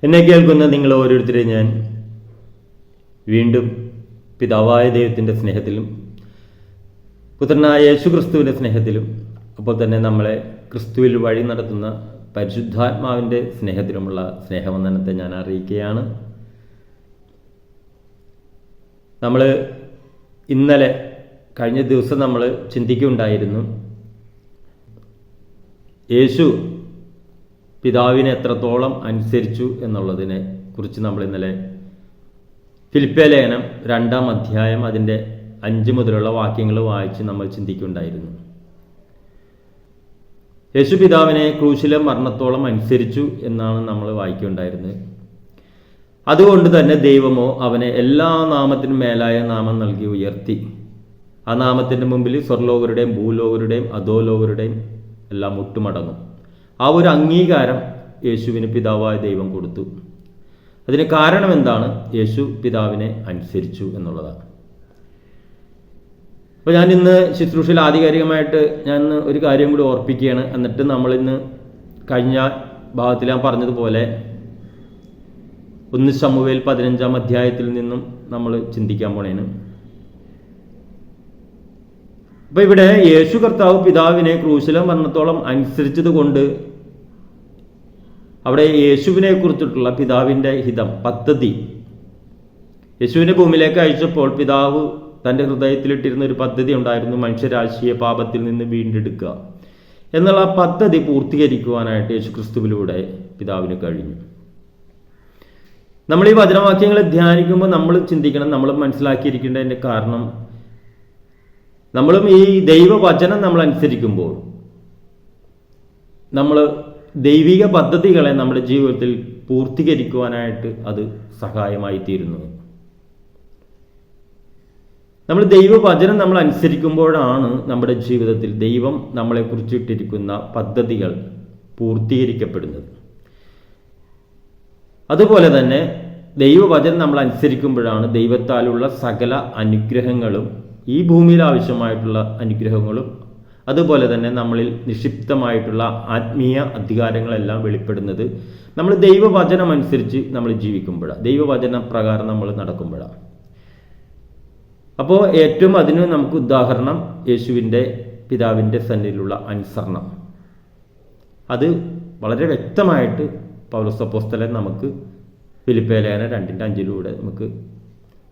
എന്നെ കേൾക്കുന്ന നിങ്ങൾ ഓരോരുത്തരെയും ഞാൻ വീണ്ടും പിതാവായ ദൈവത്തിൻ്റെ സ്നേഹത്തിലും പുത്രനായ യേശുക്രിസ്തുവിൻ്റെ സ്നേഹത്തിലും അപ്പോൾ തന്നെ നമ്മളെ ക്രിസ്തുവിൽ വഴി നടത്തുന്ന പരിശുദ്ധാത്മാവിൻ്റെ സ്നേഹത്തിലുമുള്ള സ്നേഹവന്ദനത്തെ ഞാൻ അറിയിക്കുകയാണ്. നമ്മൾ ഇന്നലെ കഴിഞ്ഞ ദിവസം നമ്മൾ ചിന്തിക്കുകയുണ്ടായിരുന്നു, യേശു പിതാവിനെ എത്രത്തോളം അനുസരിച്ചു എന്നുള്ളതിനെ കുറിച്ച്. നമ്മൾ ഇന്നലെ ഫിലിപ്പിയ ലേഖനം 2-ാം അധ്യായം അതിൻ്റെ 5 മുതലുള്ള വാക്യങ്ങൾ വായിച്ച് നമ്മൾ ചിന്തിക്കുകയുണ്ടായിരുന്നു. യേശു പിതാവിനെ ക്രൂശിലെ മരണത്തോളം അനുസരിച്ചു എന്നാണ് നമ്മൾ വായിക്കുകയുണ്ടായിരുന്നത്. അതുകൊണ്ട് തന്നെ ദൈവമോ അവനെ എല്ലാ നാമത്തിനും മേലായ നാമം നൽകി ഉയർത്തി. ആ നാമത്തിൻ്റെ മുമ്പിൽ സ്വർലോകരുടെയും ഭൂലോകരുടെയും അധോലോകരുടെയും എല്ലാം മുട്ടുമടങ്ങും. ആ ഒരു അംഗീകാരം യേശുവിന് പിതാവായ ദൈവം കൊടുത്തു. അതിന് കാരണം എന്താണ്? യേശു പിതാവിനെ അനുസരിച്ചു എന്നുള്ളതാണ്. അപ്പോൾ ഞാൻ ഇന്ന് ശുശ്രൂഷയിൽ ആധികാരികമായിട്ട് ഞാൻ ഒരു കാര്യം കൂടി ഓർപ്പിക്കുകയാണ്. എന്നിട്ട് നമ്മളിന്ന് കഴിഞ്ഞ ഭാഗത്തിൽ ഞാൻ പറഞ്ഞതുപോലെ 1 ശമൂവേൽ 15-ാം അധ്യായത്തിൽ നിന്നും നമ്മൾ ചിന്തിക്കാൻ പോണേന്. അപ്പോൾ ഇവിടെ യേശു കർത്താവ് പിതാവിനെ ക്രൂശിലെ മരണത്തോളം അനുസരിച്ചത് കൊണ്ട് അവിടെ യേശുവിനെ കുറിച്ചിട്ടുള്ള പിതാവിൻ്റെ ഹിതം, പദ്ധതി, യേശുവിനെ ഭൂമിയിലേക്ക് അയച്ചപ്പോൾ പിതാവ് തൻ്റെ ഹൃദയത്തിലിട്ടിരുന്ന ഒരു പദ്ധതി ഉണ്ടായിരുന്നു, മനുഷ്യരാശിയെ പാപത്തിൽ നിന്ന് വീണ്ടെടുക്കുക എന്നുള്ള പദ്ധതി പൂർത്തീകരിക്കുവാനായിട്ട് യേശു ക്രിസ്തുവിലൂടെ പിതാവിന് കഴിഞ്ഞു. നമ്മൾ ഈ വചനവാക്യങ്ങളെ ധ്യാനിക്കുമ്പോൾ നമ്മൾ ചിന്തിക്കണം, നമ്മൾ മനസ്സിലാക്കിയിരിക്കേണ്ടതിൻ്റെ കാരണം, നമ്മളും ഈ ദൈവവചനം നമ്മൾ അനുസരിക്കുമ്പോൾ നമ്മൾ ദൈവിക പദ്ധതികളെ നമ്മുടെ ജീവിതത്തിൽ പൂർത്തീകരിക്കുവാനായിട്ട് അത് സഹായമായി തീരുന്നു. നമ്മൾ ദൈവവചനം നമ്മൾ അനുസരിക്കുമ്പോഴാണ് നമ്മുടെ ജീവിതത്തിൽ ദൈവം നമ്മളെക്കുറിച്ചിട്ടിരിക്കുന്ന പദ്ധതികൾ പൂർത്തീകരിക്കപ്പെടുന്നത്. അതുപോലെ തന്നെ ദൈവവചനം നമ്മൾ അനുസരിക്കുമ്പോഴാണ് ദൈവത്താലുള്ള സകല അനുഗ്രഹങ്ങളും, ഈ ഭൂമിയിൽ ആവശ്യമായിട്ടുള്ള അനുഗ്രഹങ്ങളും അതുപോലെ തന്നെ നമ്മളിൽ നിക്ഷിപ്തമായിട്ടുള്ള ആത്മീയ അധികാരങ്ങളെല്ലാം വെളിപ്പെടുന്നത് നമ്മൾ ദൈവവചനം അനുസരിച്ച് നമ്മൾ ജീവിക്കുമ്പോഴാണ്, ദൈവവചന പ്രകാരം നമ്മൾ നടക്കുമ്പോഴാണ്. അപ്പോൾ ഏറ്റവും അതിന് നമുക്ക് ഉദാഹരണം യേശുവിൻ്റെ പിതാവിൻ്റെ സന്നിധിയിലുള്ള അനുസരണം. അത് വളരെ വ്യക്തമായിട്ട് പൗലോസ് അപ്പോസ്തലൻ നമുക്ക് ഫിലിപ്പിയ ലേഖനം 2-5 നമുക്ക്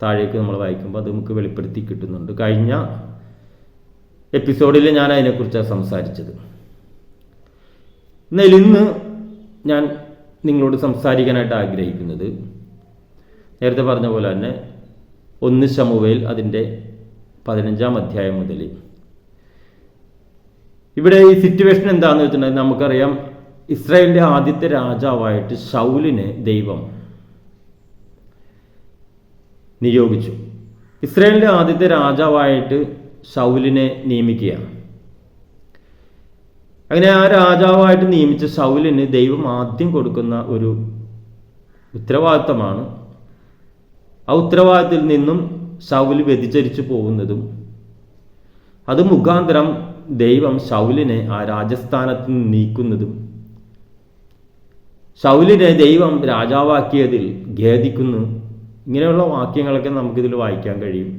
താഴേക്ക് നമ്മൾ വായിക്കുമ്പോൾ അത് നമുക്ക് വെളിപ്പെടുത്തി കിട്ടുന്നുണ്ട്. കഴിഞ്ഞ എപ്പിസോഡിൽ ഞാൻ അതിനെക്കുറിച്ചാണ് സംസാരിച്ചത്. എന്നാൽ ഇന്ന് ഞാൻ നിങ്ങളോട് സംസാരിക്കാനായിട്ട് ആഗ്രഹിക്കുന്നത്, നേരത്തെ പറഞ്ഞ പോലെ തന്നെ 1 ശമൂവേൽ അതിൻ്റെ 15-ാം അധ്യായം മുതൽ. ഇവിടെ ഈ സിറ്റുവേഷൻ എന്താണെന്ന് വെച്ചിട്ടുണ്ടെങ്കിൽ നമുക്കറിയാം, ഇസ്രായേലിൻ്റെ ആദ്യത്തെ രാജാവായിട്ട് ശൗലിനെ ദൈവം നിയോഗിച്ചു. ഇസ്രായേലിൻ്റെ ആദ്യത്തെ രാജാവായിട്ട് ശൗലിനെ നിയമിക്കുകയാണ്. അങ്ങനെ ആ രാജാവായിട്ട് നിയമിച്ച ശൗലിന് ദൈവം ആദ്യം കൊടുക്കുന്ന ഒരു ഉത്തരവാദിത്തമാണ്. ആ ഉത്തരവാദിത്തത്തിൽ നിന്നും ശൗല് വ്യതിചരിച്ചു പോകുന്നതും അത് മുഖാന്തരം ദൈവം ശൗലിനെ ആ രാജസ്ഥാനത്ത് നിന്ന് നീക്കുന്നതും, ശൗലിനെ ദൈവം രാജാവാക്കിയതിൽ ഖേദിക്കുന്നു. ഇങ്ങനെയുള്ള വാക്യങ്ങളൊക്കെ നമുക്കിതിൽ വായിക്കാൻ കഴിയും.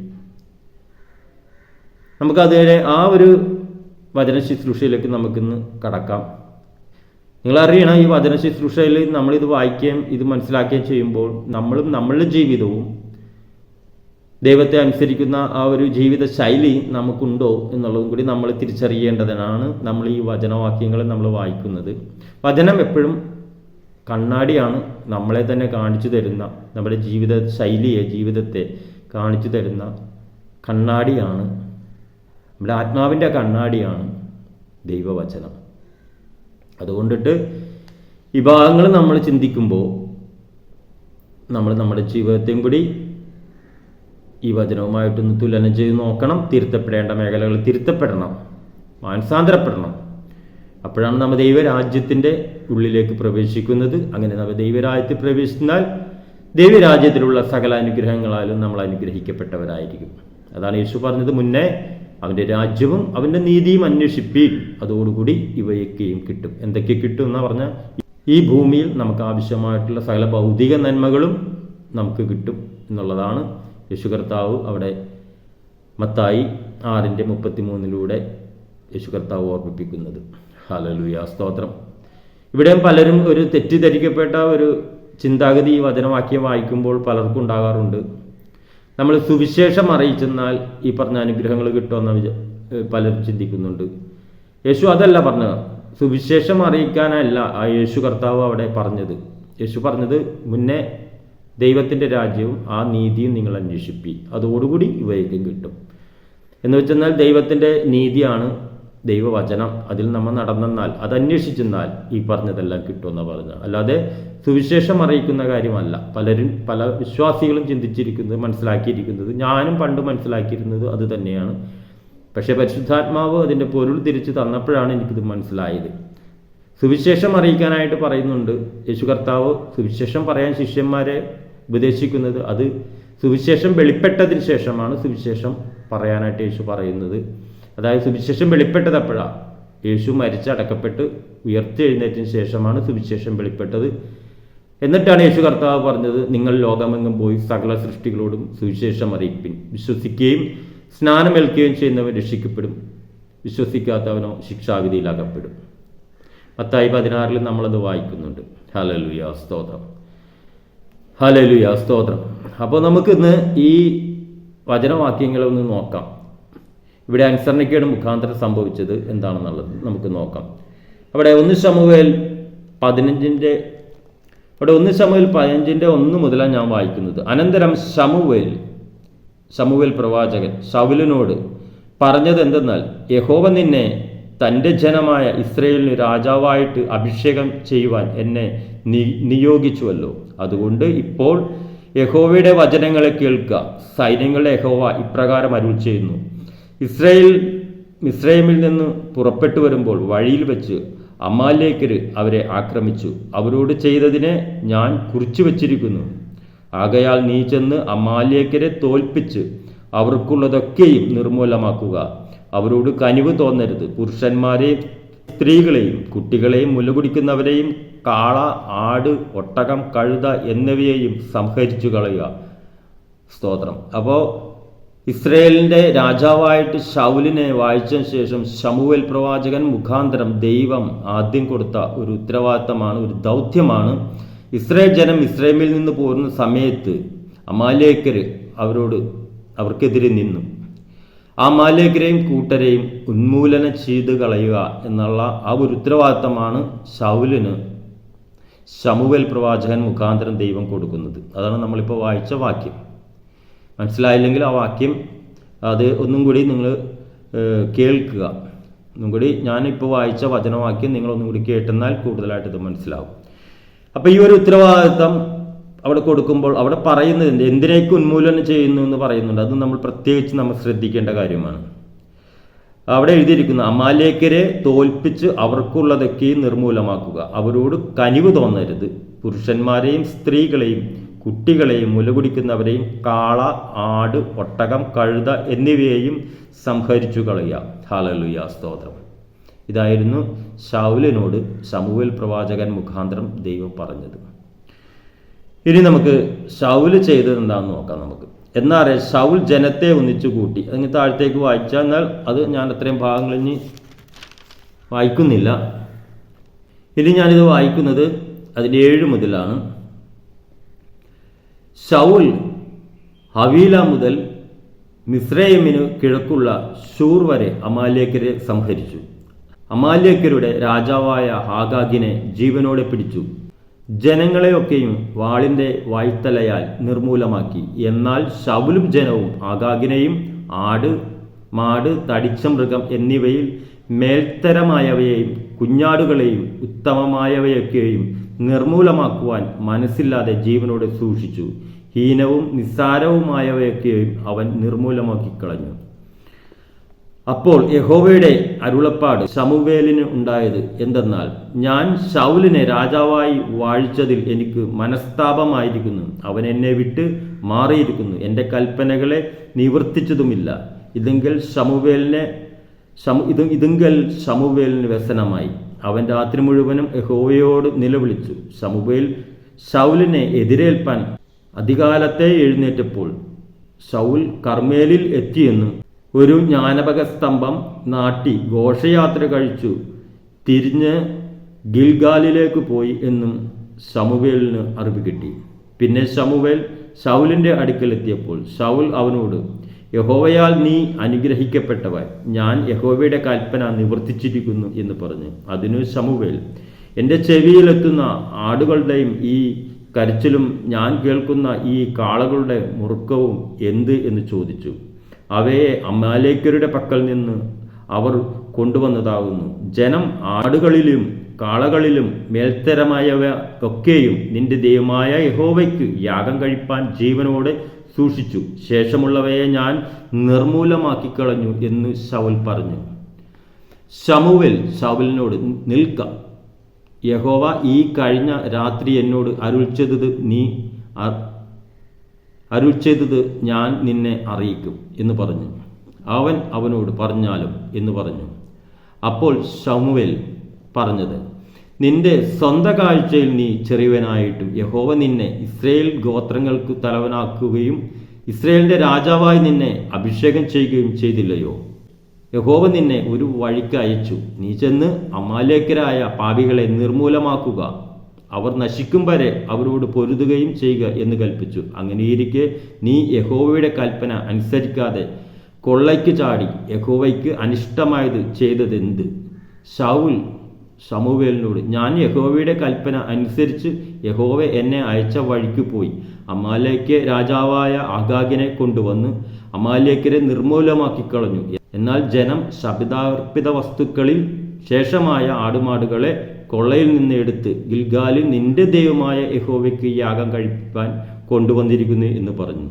നമുക്കതിനെ ആ ഒരു വചന ശുശ്രൂഷയിലേക്ക് നമുക്കിന്ന് കടക്കാം. നിങ്ങളറിയണം, ഈ വചന ശുശ്രൂഷയിൽ നമ്മളിത് വായിക്കുകയും ഇത് മനസ്സിലാക്കുകയും ചെയ്യുമ്പോൾ നമ്മളും നമ്മളുടെ ജീവിതവും ദൈവത്തെ അനുസരിക്കുന്ന ആ ഒരു ജീവിത ശൈലി നമുക്കുണ്ടോ എന്നുള്ളതും കൂടി നമ്മൾ തിരിച്ചറിയേണ്ടതിനാണ് നമ്മൾ ഈ വചനവാക്യങ്ങൾ നമ്മൾ വായിക്കുന്നത്. വചനം എപ്പോഴും കണ്ണാടിയാണ്, നമ്മളെ തന്നെ കാണിച്ചു തരുന്ന, നമ്മുടെ ജീവിത ശൈലിയെ, ജീവിതത്തെ കാണിച്ചു തരുന്ന കണ്ണാടിയാണ്, നമ്മുടെ ആത്മാവിൻ്റെ കണ്ണാടിയാണ് ദൈവവചനം. അതുകൊണ്ടിട്ട് ഈ ഭാഗങ്ങൾ നമ്മൾ ചിന്തിക്കുമ്പോൾ നമ്മൾ നമ്മുടെ ജീവിതത്തെയും കൂടി ഈ വചനവുമായിട്ടൊന്ന് തുലനം ചെയ്ത് നോക്കണം. തിരുത്തപ്പെടേണ്ട മേഖലകൾ തിരുത്തപ്പെടണം, മാനസാന്തരപ്പെടണം. അപ്പോഴാണ് നമ്മൾ ദൈവരാജ്യത്തിൻ്റെ ഉള്ളിലേക്ക് പ്രവേശിക്കുന്നത്. അങ്ങനെ നമ്മൾ ദൈവരാജ്യത്തിൽ പ്രവേശിച്ചാൽ ദൈവരാജ്യത്തിലുള്ള സകല അനുഗ്രഹങ്ങളാലും നമ്മൾ അനുഗ്രഹിക്കപ്പെട്ടവരായിരിക്കും. അതാണ് യേശു പറഞ്ഞത്, മുന്നേ അവൻ്റെ രാജ്യവും അവൻ്റെ നീതിയും അന്വേഷിപ്പീൻ, അതോടുകൂടി ഇവയൊക്കെയും കിട്ടും. എന്തൊക്കെ കിട്ടും എന്നാ പറഞ്ഞാൽ ഈ ഭൂമിയിൽ നമുക്ക് ആവശ്യമായിട്ടുള്ള സകല ഭൗതിക നന്മകളും നമുക്ക് കിട്ടും എന്നുള്ളതാണ് യേശു കർത്താവ് അവിടെ മത്തായി 6:33 യേശു കർത്താവ് ഓർമ്മിപ്പിക്കുന്നത്. ഹല്ലേലൂയ, സ്തോത്രം. ഇവിടെയും പലരും ഒരു തെറ്റിദ്ധരിക്കപ്പെട്ട ഒരു ചിന്താഗതി ഈ വചനവാക്യം വായിക്കുമ്പോൾ പലർക്കും ഉണ്ടാകാറുണ്ട്. നമ്മൾ സുവിശേഷം അറിയിച്ചെന്നാൽ ഈ പറഞ്ഞ അനുഗ്രഹങ്ങൾ കിട്ടുമെന്ന് പലരും ചിന്തിക്കുന്നുണ്ട്. യേശു അതല്ല പറഞ്ഞത്. സുവിശേഷം അറിയിക്കാനല്ല ആ യേശു കർത്താവ് അവിടെ പറഞ്ഞത്. യേശു പറഞ്ഞത് മുന്നേ ദൈവത്തിൻ്റെ രാജ്യവും ആ നീതിയും നിങ്ങൾ അന്വേഷിപ്പി, അതോടുകൂടി ഇവയ്ക്കും കിട്ടും എന്ന് വെച്ചെന്നാൽ ദൈവത്തിൻ്റെ നീതിയാണ് ദൈവവചനം. അതിൽ നമ്മൾ നടന്നെന്നാൽ അതന്വേഷിച്ചെന്നാൽ ഈ പറഞ്ഞതെല്ലാം കിട്ടുമെന്ന് പറഞ്ഞ, അല്ലാതെ സുവിശേഷം അറിയിക്കുന്ന കാര്യമല്ല. പല വിശ്വാസികളും ചിന്തിച്ചിരിക്കുന്നത്, മനസ്സിലാക്കിയിരിക്കുന്നത്, ഞാനും പണ്ട് മനസ്സിലാക്കിയിരുന്നത് അത് തന്നെയാണ്. പക്ഷേ പരിശുദ്ധാത്മാവ് അതിൻ്റെ പൊരുൾ തിരിച്ച് തന്നപ്പോഴാണ് എനിക്കിത് മനസ്സിലായത്. സുവിശേഷം അറിയിക്കാനായിട്ട് പറയുന്നുണ്ട് യേശു കർത്താവ്. സുവിശേഷം പറയാൻ ശിഷ്യന്മാരെ ഉപദേശിക്കുന്നത് അത് സുവിശേഷം വെളിപ്പെട്ടതിന് ശേഷമാണ് സുവിശേഷം പറയാനായിട്ട് യേശു പറയുന്നത്. അതായത് സുവിശേഷം വെളിപ്പെട്ടത് എപ്പോഴാണ്? യേശു മരിച്ചടക്കപ്പെട്ട് ഉയർത്തെഴുന്നേറ്റതിന് ശേഷമാണ് സുവിശേഷം വെളിപ്പെട്ടത്. എന്നിട്ടാണ് യേശു കർത്താവ് പറഞ്ഞത്, നിങ്ങൾ ലോകമെങ്ങും പോയി സകല സൃഷ്ടികളോടും സുവിശേഷം അറിയിപ്പിൻ, വിശ്വസിക്കുകയും സ്നാനമേൽക്കുകയും ചെയ്യുന്നവൻ രക്ഷിക്കപ്പെടും, വിശ്വസിക്കാത്തവനോ ശിക്ഷാവിധിയിലകപ്പെടും. മത്തായി 16 നമ്മളത് വായിക്കുന്നുണ്ട്. ഹല്ലേലൂയ, സ്തോത്രം. ഹല്ലേലൂയ, സ്തോത്രം. അപ്പോൾ നമുക്കിന്ന് ഈ വചനവാക്യങ്ങളൊന്ന് നോക്കാം. ഇവിടെ അനുസരണക്കേട് മുഖാന്തരം സംഭവിച്ചത് എന്താണെന്നുള്ളത് നമുക്ക് നോക്കാം. അവിടെ 1 ശമൂവേൽ 15:1 മുതലാണ് ഞാൻ വായിക്കുന്നത്. അനന്തരം ശമൂവേൽ പ്രവാചകൻ ശൗലിനോട് പറഞ്ഞത് എന്തെന്നാൽ, യഹോവ നിന്നെ തൻ്റെ ജനമായ ഇസ്രായേലിന് രാജാവായിട്ട് അഭിഷേകം ചെയ്യുവാൻ എന്നെ നിയോഗിച്ചുവല്ലോ. അതുകൊണ്ട് ഇപ്പോൾ യഹോവയുടെ വചനങ്ങളെ കേൾക്കുക. സൈന്യങ്ങളുടെ യഹോവ ഇപ്രകാരം അരുൾ ചെയ്യുന്നു, മിസ്രയീമിൽ നിന്ന് പുറപ്പെട്ടു വരുമ്പോൾ വഴിയിൽ വെച്ച് അമാലേക്കർ അവരെ ആക്രമിച്ചു. അവരോട് ചെയ്തതിനെ ഞാൻ കുറിച്ചു വച്ചിരിക്കുന്നു. ആകയാൽ നീ ചെന്ന് അമാലേക്കരെ തോൽപ്പിച്ച് അവർക്കുള്ളതൊക്കെയും നിർമൂലമാക്കുക. അവരോട് കനിവ് തോന്നരുത്. പുരുഷന്മാരെയും സ്ത്രീകളെയും കുട്ടികളെയും മുലകുടിക്കുന്നവരെയും കാള, ആട്, ഒട്ടകം, കഴുത എന്നിവയെയും സംഹരിച്ചു കളയുക. സ്തോത്രം. അപ്പോൾ ഇസ്രയേലിൻ്റെ രാജാവായിട്ട് ശൗലിനെ വായിച്ചതിന് ശേഷം ശമൂവേൽ പ്രവാചകൻ മുഖാന്തരം ദൈവം ആദ്യം കൊടുത്ത ഒരു ഉത്തരവാദിത്തമാണ്, ഒരു ദൗത്യമാണ്. ഇസ്രായേൽ ജനം ഇസ്രയേലിൽ നിന്ന് പോരുന്ന സമയത്ത് അമാലേക്കർ അവർക്കെതിരെ നിന്നു. ആ അമാലേക്കരെയും കൂട്ടരെയും ഉന്മൂലനം ചെയ്ത് കളയുക എന്നുള്ള ആ ഒരു ഉത്തരവാദിത്തമാണ് ശൗലിന് ശമൂവേൽ പ്രവാചകൻ മുഖാന്തരം ദൈവം കൊടുക്കുന്നത്. അതാണ് നമ്മളിപ്പോൾ വായിച്ച വാക്യം. മനസ്സിലായില്ലെങ്കിൽ ആ വാക്യം അത് ഒന്നും കൂടി നിങ്ങൾ കേൾക്കുക. ഒന്നും കൂടി ഞാനിപ്പോൾ വായിച്ച വചനവാക്യം നിങ്ങളൊന്നും കൂടി കേട്ടെന്നാൽ കൂടുതലായിട്ട് ഇത് മനസ്സിലാവും. അപ്പോൾ ഈ ഒരു ഉത്തരവാദിത്തം അവിടെ കൊടുക്കുമ്പോൾ അവിടെ പറയുന്നത് എന്തിനേക്ക് ഉന്മൂലനം ചെയ്യുന്നു എന്ന് പറയുന്നുണ്ട്. അത് നമ്മൾ പ്രത്യേകിച്ച് നമ്മൾ ശ്രദ്ധിക്കേണ്ട കാര്യമാണ്. അവിടെ എഴുതിയിരിക്കുന്നു, അമാലേക്കരെ തോൽപ്പിച്ച് അവർക്കുള്ളതൊക്കെയും നിർമൂലമാക്കുക. അവരോട് കനിവ് തോന്നരുത്. പുരുഷന്മാരെയും സ്ത്രീകളെയും കുട്ടികളെയും മുലകുടിക്കുന്നവരെയും കാള, ആട്, ഒട്ടകം, കഴുത എന്നിവയെയും സംഹരിച്ചു കളയുക. ഹല്ലേലൂയ, സ്തോത്രം. ഇതായിരുന്നു ശൗലിനോട് ശമൂവേൽ പ്രവാചകൻ മുഖാന്തരം ദൈവം പറഞ്ഞത്. ഇനി നമുക്ക് ശൗല് ചെയ്തത് എന്താണെന്ന് നോക്കാം. നമുക്ക് എന്നറിയാം, ശൗൽ ജനത്തെ ഒന്നിച്ചു കൂട്ടി. അതിന് താഴത്തേക്ക് വായിച്ചാൽ, എന്നാൽ അത് ഞാൻ അത്രയും ഭാഗങ്ങൾ ഇനി വായിക്കുന്നില്ല. ഇനി ഞാനിത് വായിക്കുന്നത് അതിൻ്റെ 7 മുതലാണ്. ശൗൽ ഹവീല മുതൽ മിസ്രയീമിന് കിഴക്കുള്ള ശൂർ വരെ അമാലേക്കരെ സംഹരിച്ചു. അമാലേക്കരുടെ രാജാവായ ആഗാഗിനെ ജീവനോടെ പിടിച്ചു. ജനങ്ങളെയൊക്കെയും വാളിൻ്റെ വായ്ത്തലയാൽ നിർമൂലമാക്കി. എന്നാൽ ശൗലും ജനവും ആഗാഗിനെയും ആട്, മാട്, തടിച്ച മൃഗം എന്നിവയിൽ മേൽത്തരമായവയെയും കുഞ്ഞാടുകളെയും ഉത്തമമായവയൊക്കെയും നിർമൂലമാക്കുവാൻ മനസ്സില്ലാതെ ജീവനോടെ സൂക്ഷിച്ചു. ഹീനവും നിസ്സാരവുമായവയൊക്കെയും അവൻ നിർമൂലമാക്കി കളഞ്ഞു. അപ്പോൾ യഹോവയുടെ അരുളപ്പാട് ശമൂവേലിന് ഉണ്ടായത് എന്തെന്നാൽ, ഞാൻ ശൗലിനെ രാജാവായി വാഴിച്ചതിൽ എനിക്ക് മനസ്താപമായിരിക്കുന്നു. അവൻ എന്നെ വിട്ട് മാറിയിരിക്കുന്നു, എൻ്റെ കൽപ്പനകളെ നിവർത്തിച്ചതുമില്ല. ഇതെങ്കിൽ ശമൂവേലിന് വ്യസനമായി. അവൻ രാത്രി മുഴുവനും യഹോവയോട് നിലവിളിച്ചു. ശമൂവേൽ ശൗലിനെ എതിരേൽപ്പാൻ അതികാലത്തെ എഴുന്നേറ്റപ്പോൾ ശൗൽ കർമ്മേലിൽ എത്തിയെന്നും ഒരു ജ്ഞാനപക സ്തംഭം നാട്ടി ഘോഷയാത്ര കഴിച്ചു തിരിഞ്ഞ് ഗിൽഗാലിലേക്ക് പോയി എന്നും ശമൂവേലിന് അറിവ് കിട്ടി. പിന്നെ ശമൂവേൽ ശൗലിൻ്റെ അടുക്കലെത്തിയപ്പോൾ ശൗൽ അവനോട്, യഹോവയാൽ നീ അനുഗ്രഹിക്കപ്പെട്ടവൻ, ഞാൻ യഹോവയുടെ കൽപ്പന നിവർത്തിച്ചിരിക്കുന്നു എന്ന് പറഞ്ഞു. അതിനു ശമൂവേൽ, എൻ്റെ ചെവിയിലെത്തുന്ന ആടുകളുടെയും ഈ കരച്ചിലും ഞാൻ കേൾക്കുന്ന ഈ കാളകളുടെ മുറുക്കവും എന്ത് എന്ന് ചോദിച്ചു. അവയെ അമാലേക്യരുടെ പക്കൽ നിന്ന് അവർ കൊണ്ടുവന്നതാകുന്നു. ജനം ആടുകളിലും കാളകളിലും മേൽത്തരമായവ ഒക്കെയും നിന്റെ ദൈവമായ യഹോവയ്ക്ക് യാഗം കഴിപ്പാൻ ജീവനോടെ സൂക്ഷിച്ചു. ശേഷമുള്ളവയെ ഞാൻ നിർമൂലമാക്കിക്കളഞ്ഞു എന്ന് ശൗൽ പറഞ്ഞു. ശമൂവേൽ ശൗലിനോട്, നിൽക്ക, യഹോവ ഈ കഴിഞ്ഞ രാത്രി എന്നോട് അരുൾ ചെയ്തത് ഞാൻ നിന്നെ അറിയിക്കും എന്ന് പറഞ്ഞു. അവൻ അവനോട്, പറഞ്ഞാലും എന്ന് പറഞ്ഞു. അപ്പോൾ ശമൂവേൽ പറഞ്ഞത്, നിന്റെ സ്വന്തം കാഴ്ചയിൽ നീ ചെറിയവനായിട്ടും യഹോവ നിന്നെ ഇസ്രയേൽ ഗോത്രങ്ങൾക്ക് തലവനാക്കുകയും ഇസ്രയേലിന്റെ രാജാവായി നിന്നെ അഭിഷേകം ചെയ്യുകയും ചെയ്തില്ലയോ? യഹോവ നിന്നെ ഒരു വഴിക്ക് അയച്ചു. നീ ചെന്ന് അമാലേക്യരായ പാപികളെ നിർമൂലമാക്കുക, അവർ നശിക്കും വരെ അവരോട് പൊരുതുകയും ചെയ്യുക എന്ന് കൽപ്പിച്ചു. അങ്ങനെയിരിക്കെ നീ യഹോവയുടെ കൽപ്പന അനുസരിക്കാതെ കൊള്ളയ്ക്ക് ചാടി യഹോവയ്ക്ക് അനിഷ്ടമായത് ചെയ്തതെന്ത്? ശൗൽ ശമൂവേലിനോട്, ഞാൻ യഹോവയുടെ കൽപ്പന അനുസരിച്ച് യഹോവ എന്നെ അയച്ച വഴിക്ക് പോയി അമാലേക്യ രാജാവായ ആഗാഗിനെ കൊണ്ടുവന്ന് അമാലേക്യരെ നിർമൂലമാക്കിക്കളഞ്ഞു. എന്നാൽ ജനം ശപിതാർപ്പിത വസ്തുക്കളിൽ ശേഷമായ ആടുമാടുകളെ കൊള്ളയിൽ നിന്ന് എടുത്ത് ഗിൽഗാലിൽ നിന്റെ ദൈവമായ യഹോവയ്ക്ക് യാഗം കഴിപ്പാൻ കൊണ്ടുവന്നിരിക്കുന്നു എന്ന് പറഞ്ഞു.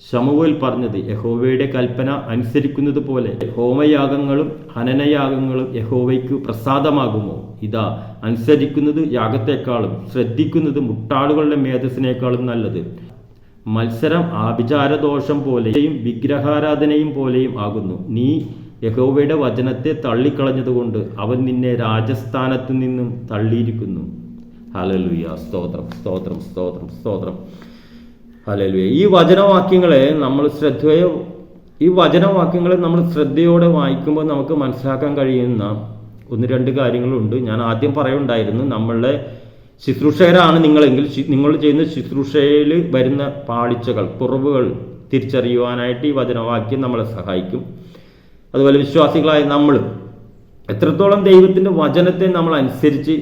ശമൂവേൽ പറഞ്ഞത്, യഹോവയുടെ കൽപ്പന അനുസരിക്കുന്നത് പോലെ ഹോമയാഗങ്ങളും ഹനനയാഗങ്ങളും യഹോവയ്ക്ക് പ്രസാദമാകുമോ? ഇതാ, അനുസരിക്കുന്നത് യാഗത്തെക്കാളും ശ്രദ്ധിക്കുന്നത് മുട്ടാളുകളുടെ മേധസ്സിനേക്കാളും നല്ലത്. മത്സരം ആഭിചാരദോഷം പോലെയും വിഗ്രഹാരാധനയും പോലെയും ആകുന്നു. നീ യഹോവയുടെ വചനത്തെ തള്ളിക്കളഞ്ഞതുകൊണ്ട് അവൻ നിന്നെ രാജസ്ഥാനത്തു നിന്നും തള്ളിയിരിക്കുന്നു. ഹല്ലേലൂയ. സ്തോത്രം, സ്തോത്രം, സ്തോത്രം, സ്തോത്രം. ഹല്ലേലൂയ. ഈ വചനവാക്യങ്ങളെ നമ്മൾ ശ്രദ്ധയോടെ വായിക്കുമ്പോൾ നമുക്ക് മനസ്സിലാക്കാൻ കഴിയുന്ന ഒന്ന് രണ്ട് കാര്യങ്ങളുണ്ട്. ഞാൻ ആദ്യം പറയുണ്ടായിരുന്നു, നമ്മളുടെ ശുശ്രൂഷകരാണ് നിങ്ങളെങ്കിൽ നിങ്ങൾ ചെയ്യുന്ന ശുശ്രൂഷയിൽ വരുന്ന പാളിച്ചകൾ, കുറവുകൾ തിരിച്ചറിയുവാനായിട്ട് ഈ വചനവാക്യം നമ്മളെ സഹായിക്കും. അതുപോലെ വിശ്വാസികളായ നമ്മൾ എത്രത്തോളം ദൈവത്തിൻ്റെ വചനത്തെ നമ്മൾ അനുസരിച്ച്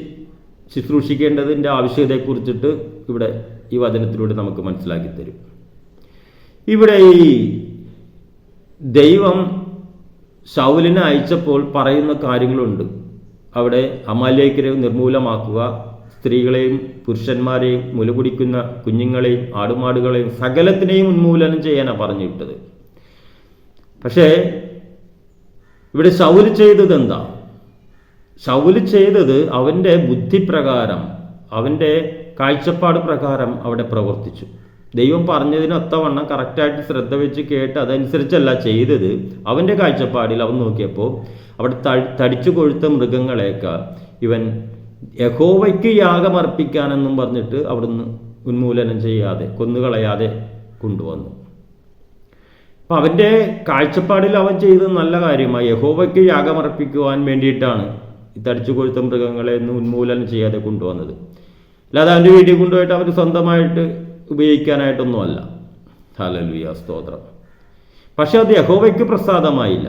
ശുശ്രൂഷിക്കേണ്ടതിൻ്റെ ആവശ്യകതയെക്കുറിച്ചിട്ട് ഇവിടെ ഈ വചനത്തിലൂടെ നമുക്ക് മനസ്സിലാക്കി തരും. ഇവിടെ ഈ ദൈവം ശൗലിനെ അയച്ചപ്പോൾ പറയുന്ന കാര്യങ്ങളുണ്ട്. അവിടെ അമാലേക്യരെ നിർമൂലമാക്കുക, സ്ത്രീകളെയും പുരുഷന്മാരെയും മുലകുടിക്കുന്ന കുഞ്ഞുങ്ങളെയും ആടുമാടുകളെയും സകലത്തിനെയും ഉന്മൂലനം ചെയ്യാനാണ് പറഞ്ഞു വിട്ടത്. പക്ഷേ ഇവിടെ ശൗല് ചെയ്തത് എന്താ? ശൗല് ചെയ്തത് അവൻ്റെ ബുദ്ധിപ്രകാരം, അവൻ്റെ കാഴ്ചപ്പാട് പ്രകാരം അവിടെ പ്രവർത്തിച്ചു. ദൈവം പറഞ്ഞതിനൊത്തവണ്ണം കറക്റ്റായിട്ട് ശ്രദ്ധ വെച്ച് കേട്ട് അതനുസരിച്ചല്ല ചെയ്തത്. അവൻ്റെ കാഴ്ചപ്പാടിൽ അവൻ നോക്കിയപ്പോൾ അവിടെ തടിച്ചു കൊഴുത്ത മൃഗങ്ങളെയൊക്കെ ഇവൻ യഹോവയ്ക്ക് യാഗമർപ്പിക്കാനെന്നും പറഞ്ഞിട്ട് അവിടുന്ന് ഉന്മൂലനം ചെയ്യാതെ, കൊന്നുകളയാതെ കൊണ്ടുവന്നു. അപ്പം അവൻ്റെ കാഴ്ചപ്പാടിൽ അവൻ ചെയ്തത് നല്ല കാര്യമായി. യഹോവയ്ക്ക് യാഗമർപ്പിക്കുവാൻ വേണ്ടിയിട്ടാണ് ഈ തടിച്ചു കൊഴുത്ത മൃഗങ്ങളെ ഒന്നും ഉന്മൂലനം ചെയ്യാതെ കൊണ്ടുവന്നത്. അല്ലാതെ അവൻ്റെ വീട്ടിൽ കൊണ്ടുപോയിട്ട് അവർ സ്വന്തമായിട്ട് ഉപയോഗിക്കാനായിട്ടൊന്നുമല്ല. ഹല്ലേലൂയ, സ്തോത്രം. പക്ഷെ അത് യഹോവയ്ക്ക് പ്രസാദമായില്ല.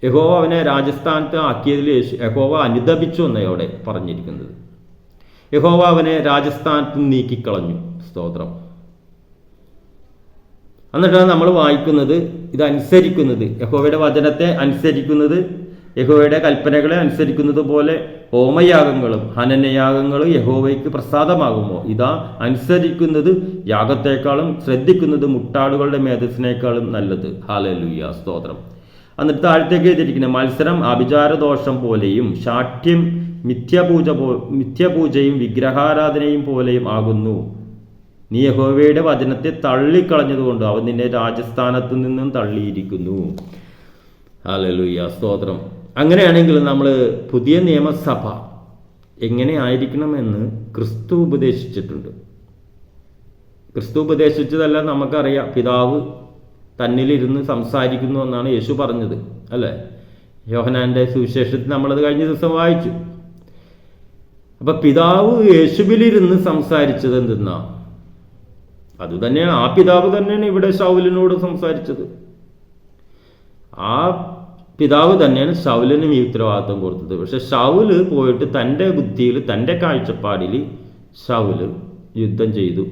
യഹോവ അവനെ രാജസ്ഥാനത്ത് ആക്കിയതിൽ യഹോവ അനുദപിച്ചു എന്നയോടെ പറഞ്ഞിരിക്കുന്നത്. യഹോവ അവനെ രാജസ്ഥാനത്ത് നീക്കിക്കളഞ്ഞു. സ്തോത്രം. എന്നിട്ടാണ് നമ്മൾ വായിക്കുന്നത്, ഇതനുസരിക്കുന്നത്, യഹോവയുടെ വചനത്തെ അനുസരിക്കുന്നത്, യഹോവയുടെ കൽപ്പനകളെ അനുസരിക്കുന്നത് പോലെ ഹോമയാഗങ്ങളും ഹനനയാഗങ്ങളും യഹോവയ്ക്ക് പ്രസാദമാകുമോ? ഇതാ, അനുസരിക്കുന്നത് യാഗത്തെക്കാളും ശ്രദ്ധിക്കുന്നത് മുട്ടാടുകളുടെ മേധസ്സിനേക്കാളും നല്ലത്. ഹല്ലേലൂയ, സ്തോത്രം. എന്നിട്ട് താഴത്തേക്ക് എഴുതിയിരിക്കുന്നത്, മത്സരം അഭിചാരദോഷം പോലെയും ശാഠ്യം മിഥ്യപൂജയും വിഗ്രഹാരാധനയും പോലെയും ആകുന്നു. നീ യഹോവയുടെ വചനത്തെ തള്ളിക്കളഞ്ഞതുകൊണ്ട് അവൻ നിന്നെ രാജസ്ഥാനത്തു നിന്നും തള്ളിയിരിക്കുന്നു. ഹല്ലേലൂയ, സ്തോത്രം. അങ്ങനെയാണെങ്കിൽ നമ്മൾ പുതിയ നിയമസഭ എങ്ങനെ ആയിരിക്കണമെന്ന് ക്രിസ്തു ഉപദേശിച്ചിട്ടുണ്ട്. ക്രിസ്തു ഉപദേശിച്ചതല്ല നമുക്കറിയാം. പിതാവ് തന്നിലിരുന്ന് സംസാരിക്കുന്നു എന്നാണ് യേശു പറഞ്ഞത്, അല്ലേ? യോഹന്നാൻ്റെ സുവിശേഷത്തിൽ നമ്മളത് കഴിഞ്ഞ ദിവസം വായിച്ചു. അപ്പം പിതാവ് യേശുവിലിരുന്ന് സംസാരിച്ചത് എന്തെന്നാ? അതുതന്നെയാണ്, ആ പിതാവ് തന്നെയാണ് ഇവിടെ ശൗലിനോട് സംസാരിച്ചത്. ആ പിതാവ് തന്നെയാണ് ശൗലിനും ഈ ഉത്തരവാദിത്വം കൊടുത്തത്. പക്ഷെ ശൗല് പോയിട്ട് തൻ്റെ ബുദ്ധിയിൽ, തൻ്റെ കാഴ്ചപ്പാടിൽ ശൗല് യുദ്ധം ചെയ്തു.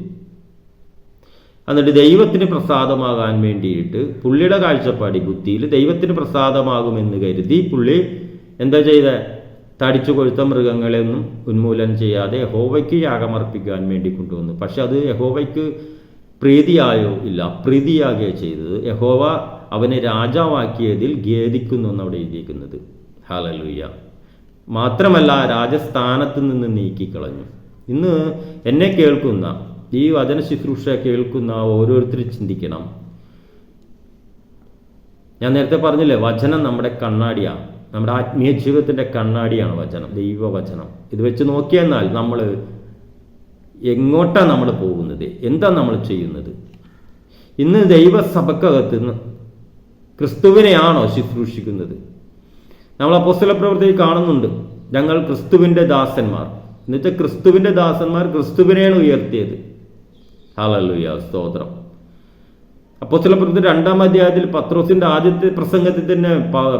എന്നിട്ട് ദൈവത്തിന് പ്രസാദമാകാൻ വേണ്ടിയിട്ട് പുള്ളിയുടെ കാഴ്ചപ്പാടി, ബുദ്ധിയിൽ ദൈവത്തിന് പ്രസാദമാകുമെന്ന് കരുതി പുള്ളി എന്താ ചെയ്ത? തടിച്ചു കൊഴുത്ത മൃഗങ്ങളെയൊന്നും ഉന്മൂലനം ചെയ്യാതെ യഹോവയ്ക്ക് യാഗമർപ്പിക്കാൻ വേണ്ടി കൊണ്ടുവന്നു. പക്ഷെ അത് യഹോവയ്ക്ക് പ്രീതിയായോ? ഇല്ല, അപ്രീതിയാകുകയോ ചെയ്തത്. യഹോവ അവനെ രാജാവാക്കിയതിൽ ഖേദിക്കുന്നു എന്നവിടെ എഴുതിയിരിക്കുന്നത്. ഹല്ലേലൂയ. മാത്രമല്ല, രാജസ്ഥാനത്ത് നിന്ന് നീക്കിക്കളഞ്ഞു. ഇന്ന് എന്നെ കേൾക്കുന്ന, ഈ വചന ശുശ്രൂഷ കേൾക്കുന്ന ഓരോരുത്തരും ചിന്തിക്കണം. ഞാൻ നേരത്തെ പറഞ്ഞില്ലേ, വചനം നമ്മുടെ കണ്ണാടിയാണ്, നമ്മുടെ ആത്മീയ ജീവിതത്തിൻ്റെ കണ്ണാടിയാണ് വചനം, ദൈവവചനം. ഇത് വെച്ച് നോക്കിയെന്നാൽ നമ്മൾ എങ്ങോട്ടാണ് നമ്മൾ പോകുന്നത്, എന്താ നമ്മൾ ചെയ്യുന്നത്? ഇന്ന് ദൈവസഭക്കകത്ത് ക്രിസ്തുവിനെയാണോ ശുശ്രൂഷിക്കുന്നത്? നമ്മൾ അപ്പോസ്തല പ്രവൃത്തിയിൽ കാണുന്നുണ്ട്, ഞങ്ങൾ ക്രിസ്തുവിൻ്റെ ദാസന്മാർ. എന്നിട്ട് ക്രിസ്തുവിൻ്റെ ദാസന്മാർ ക്രിസ്തുവിനെയാണ് ഉയർത്തിയത്. ഹല്ലേലൂയ, സ്തോത്രം. അപ്പോസ്തല പ്രവൃത്തി 2-ാം അധ്യായത്തിൽ പത്രോസിന്റെ ആദ്യത്തെ പ്രസംഗത്തിൽ തന്നെ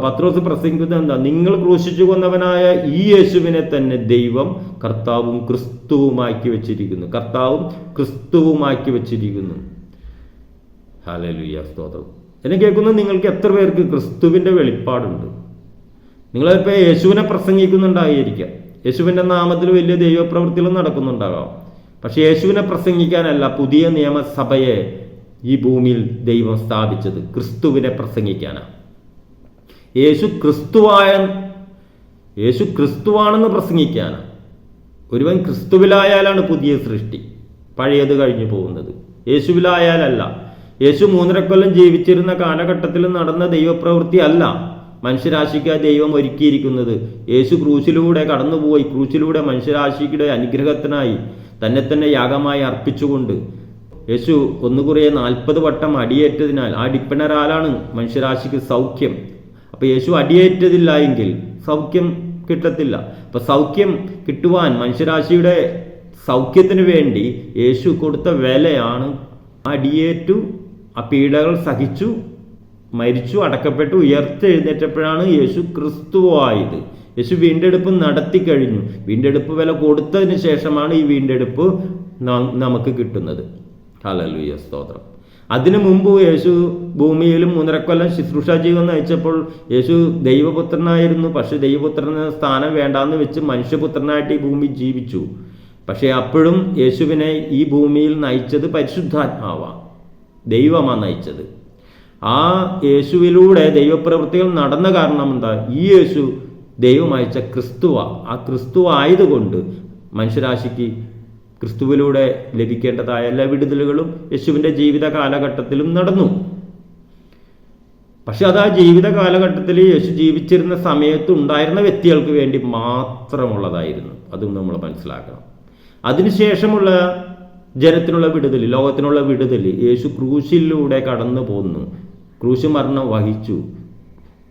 പത്രോസ് പ്രസംഗിക്കുന്നത് എന്താ? നിങ്ങൾ ക്രൂശിച്ചു കൊന്നവനായ ഈ യേശുവിനെ തന്നെ ദൈവം കർത്താവും ക്രിസ്തുവുമാക്കി വെച്ചിരിക്കുന്നു. കർത്താവും ക്രിസ്തുവുമാക്കി വെച്ചിരിക്കുന്നു. ഹല്ലേലൂയ, സ്തോത്രം. എന്നെ കേൾക്കുന്ന നിങ്ങൾക്ക് എത്ര പേർക്ക് ക്രിസ്തുവിന്റെ വെളിപ്പാടുണ്ട്? നിങ്ങളിപ്പോൾ യേശുവിനെ പ്രസംഗിക്കുന്നുണ്ടായിരിക്കാം, യേശുവിന്റെ നാമത്തിൽ വലിയ ദൈവപ്രവൃത്തികളും നടക്കുന്നുണ്ടാകാം. പക്ഷെ യേശുവിനെ പ്രസംഗിക്കാനല്ല പുതിയ നിയമസഭയെ ഈ ഭൂമിയിൽ ദൈവം സ്ഥാപിച്ചത്, ക്രിസ്തുവിനെ പ്രസംഗിക്കാനാണ്. യേശു ക്രിസ്തുവാണെന്ന് പ്രസംഗിക്കാനാണ്. ഒരുവൻ ക്രിസ്തുവിലായാലാണ് പുതിയ സൃഷ്ടി, പഴയത് കഴിഞ്ഞു പോകുന്നത്. യേശുവിലായാലല്ല. യേശു 3.5 കൊല്ലം ജീവിച്ചിരുന്ന കാലഘട്ടത്തിൽ നടന്ന ദൈവപ്രവൃത്തി അല്ല മനുഷ്യരാശിക്ക് ദൈവം ഒരുക്കിയിരിക്കുന്നത്. യേശു ക്രൂശിലൂടെ കടന്നുപോയി, ക്രൂശിലൂടെ മനുഷ്യരാശിയുടെ അനുഗ്രഹത്തിനായി തന്നെ യാഗമായി അർപ്പിച്ചുകൊണ്ട് യേശു 1 Corinthians 40 വട്ടം അടിയേറ്റതിനാൽ ആ അടിപ്പിണരാലാണ് മനുഷ്യരാശിക്ക് സൗഖ്യം. അപ്പൊ യേശു അടിയേറ്റതില്ല എങ്കിൽ സൗഖ്യം കിട്ടത്തില്ല. അപ്പൊ സൗഖ്യം കിട്ടുവാൻ, മനുഷ്യരാശിയുടെ സൗഖ്യത്തിന് വേണ്ടി യേശു കൊടുത്ത വിലയാണ് അടിയേറ്റു, ആ പീഡകൾ സഹിച്ചു, മരിച്ചു, അടക്കപ്പെട്ടു, ഉയർത്തെഴുന്നേറ്റപ്പോഴാണ് യേശു ക്രിസ്തുവായത്. യേശു വീണ്ടെടുപ്പ് നടത്തി കഴിഞ്ഞു. വീണ്ടെടുപ്പ് വില കൊടുത്തതിന് ശേഷമാണ് ഈ വീണ്ടെടുപ്പ് നമുക്ക് കിട്ടുന്നത്. ഹല്ലേലൂയ, സ്തോത്രം. അതിനു മുമ്പ് യേശു ഭൂമിയിലും 3.5 കൊല്ലം ശുശ്രൂഷ ജീവിതം നയിച്ചപ്പോൾ യേശു ദൈവപുത്രനായിരുന്നു. പക്ഷെ ദൈവപുത്രന് സ്ഥാനം വേണ്ടാന്ന് വെച്ച് മനുഷ്യപുത്രനായിട്ട് ഈ ഭൂമി ജീവിച്ചു. പക്ഷെ അപ്പോഴും യേശുവിനെ ഈ ഭൂമിയിൽ നയിച്ചത് പരിശുദ്ധാത്മാവാണ്, ദൈവമാണ് നയിച്ചത്. ആ യേശുവിലൂടെ ദൈവപ്രവൃത്തികൾ നടന്ന കാരണം എന്താ? ഈ യേശു ദൈവം അയച്ച ക്രിസ്തുവാ. ആ ക്രിസ്തു ആയതുകൊണ്ട് മനുഷ്യരാശിക്ക് ക്രിസ്തുവിലൂടെ ലഭിക്കേണ്ടതായ എല്ലാ വിടുതലുകളും യേശുവിൻ്റെ ജീവിത കാലഘട്ടത്തിലും നടന്നു. പക്ഷെ അത് ആ ജീവിത കാലഘട്ടത്തിൽ യേശു ജീവിച്ചിരുന്ന സമയത്ത് ഉണ്ടായിരുന്ന വ്യക്തികൾക്ക് വേണ്ടി മാത്രമുള്ളതായിരുന്നു. അതും നമ്മൾ മനസ്സിലാക്കണം. അതിനുശേഷമുള്ള ജനത്തിനുള്ള വിടുതൽ, ലോകത്തിനുള്ള വിടുതൽ യേശു ക്രൂശിലൂടെ കടന്നു പോന്നു, ക്രൂശ് മരണം വഹിച്ചു,